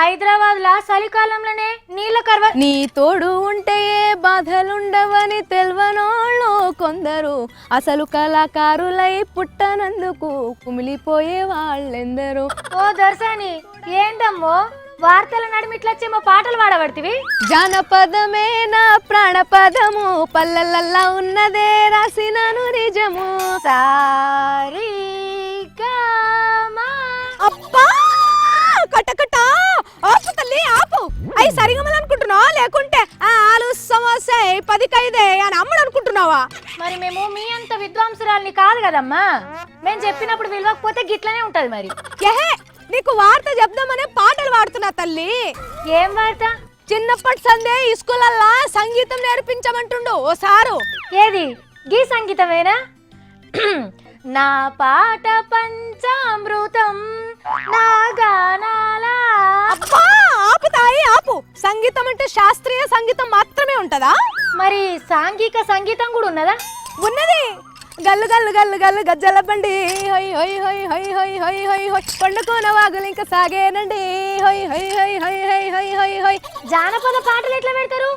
హైదరాబాద్ లా చలికాలంలోనే నీళ్ళ కర్వ. నీ తోడు ఉంటే ఏ బాధలుండవని తెల్వనోళ్ళు కొందరు, అసలు కళాకారులై పుట్టనందుకు కుమిలిపోయే వాళ్ళెందరూ. ఓ దర్శని ఏందమ్మో వార్తల నడిమిట్లొచ్చేమో పాటలు పాడబడితివి. జానపదమే నా ప్రాణపదము, పల్లెలల్లా ఉన్నదే రాసినాను నిజము. సారీ అబ్బా కటకట ఆపు తల్లి ఆపు. అయి సరిగమలనుకుంటున్నావా లేకుంటే ఆలు సమోసా 10కి5 అని అమ్మడు అనుకుంటున్నావా? మరి మేము మీ అంత విద్వాంసురాల్ని కాదు కదమ్మా, మేము చెప్పినప్పుడు విలువకపోతే గిట్లనే ఉంటది. మరి ఏహే నీకు వార్త చెప్దామనే పాటలు పాడుతున్నా తల్లి. ఏం వార్త? చిన్నప్పటి సందే స్కూలల్లా సంగీతం నేర్పించమంటుండు ఓ సారు. ఏది గీ సంగీతమేనా? నా పాట పంచామృతం నా గానాల. అబ్బా ఆపు తాయి ఆపు. సంగీతం అంటే శాస్త్రీయ సంగీతం మాత్రమే ఉంటదా? మరి సాంఘిక సంగీతం కూడా ఉన్నదా? ఉన్నది. గల్లు గల్లు గల్లు గల్లు గజ్జల బండి హొయ్ హొయ్ హొయ్ హొయ్ హొయ్ హొయ్ హొయ్ హొయ్, కొండకోన వాగులు ఇంకా సాగేనండి హొయ్ హొయ్ హొయ్ హొయ్ హొయ్ హొయ్ హొయ్ హొయ్. జానపద పాటలు ఎట్లా పెడతారు?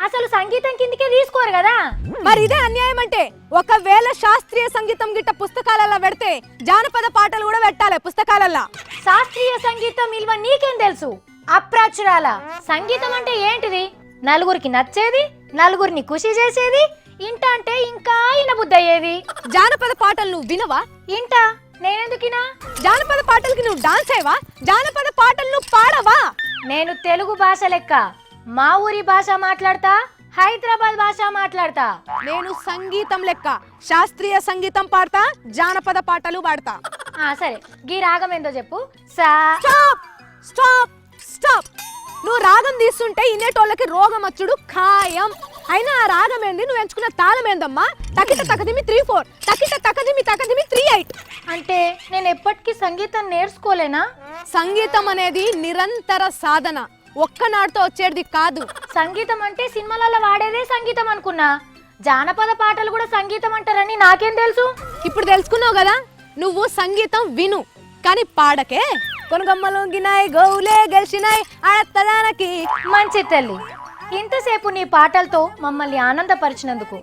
అసలు సంగీతం కిందకే తీసుకోరు కదా. మరి ఇదే అన్యాయం అంటే. ఒకవేళ శాస్త్రీయ సంగీతం గిట్ట పుస్తకాలలో పెడితే జానపద పాటలు కూడా పెట్టాలి పుస్తకాలల్లో. శాస్త్రీయ సంగీతం విలువ నీకేం తెలుసు? అప్రాచురాల సంగీతం అంటే ఏంటిది? నలుగురికి నచ్చేది, నలుగురిని ఖుషి చేసేది, ఇంట అంటే ఇంకా ఇన బుద్ధి అయ్యేది. జానపద పాటలు నువ్వు వినవా? ఇంట నేనెందుకినా? జానపద పాటలకి నువ్వు డాన్స్ అయ్యవా? జానపద పాటలు నువ్వు పాడవా? నేను తెలుగు భాష లెక్క మా ఊరి భాష మాట్లాడతా, హైదరాబాద్ భాష మాట్లాడతా. నేను సంగీతం లెక్క శాస్త్రీయ సంగీతం పాడతా, జానపద పాటలు పాడతా. సరే గీ రాగం ఏందో చెప్పు. సా స్టాప్ స్టాప్ స్టాప్. నువ్వు రాగం తీస్తుంటే ఇన్నేటోళ్ళకి రోగం వచ్చుడు ఖాయం. అయినా ఆ రాగం ఏంది? నువ్వు ఎంచుకున్న తాళం ఏందమ్మా? తకిట తకదిమి 3-4, తకిట తకదిమి 3-8. అంటే నేను ఎప్పటికీ సంగీతం నేర్చుకోలేనా? సంగీతం అనేది నిరంతర సాధన, ఒక్కనాడుతో వచ్చేది కాదు. సంగీతం అంటే సినిమాలలో వాడేదే సంగీతం అనుకున్నా. జానపద పాటలు కూడా సంగీతం అంటారని నాకేం తెలుసు? ఇప్పుడు తెలుసుకున్నావు కదా. నువ్వు సంగీతం విను కానీ పాడకే. కొనుగమ్మలు గినాయి గౌలే గెలిచినాయి ఆడతదానకి. మంచి తల్లి, ఇంతసేపు నీ పాటలతో మమ్మల్ని ఆనందపరిచినందుకు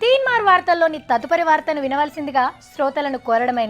తీన్మార్ వార్తల్లోని తదుపరి వార్తను వినవలసిందిగా శ్రోతలను కోరడమైన